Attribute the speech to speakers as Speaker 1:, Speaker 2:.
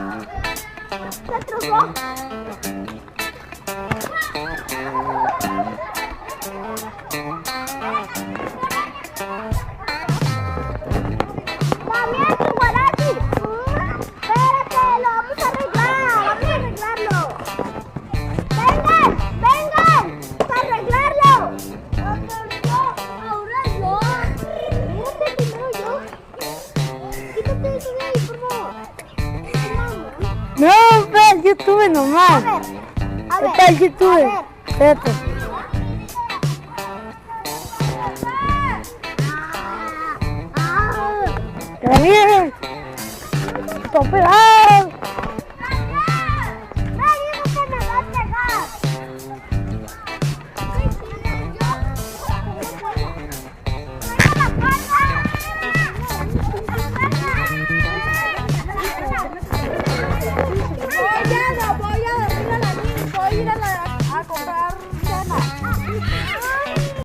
Speaker 1: Se trozó. Damián, tu guarachi. Espérate, lo vamos a arreglar. Vamos a arreglarlo. Vengan, vengan. Para arreglarlo. Ahora yo. Espérate, primero yo. Quítate eso de ahí, por favor.
Speaker 2: No, ve el YouTube nomás.
Speaker 1: A ver.
Speaker 2: Está el YouTube. Espérate. Daniel. Está pegado.
Speaker 1: Voy a ir a comprar cena.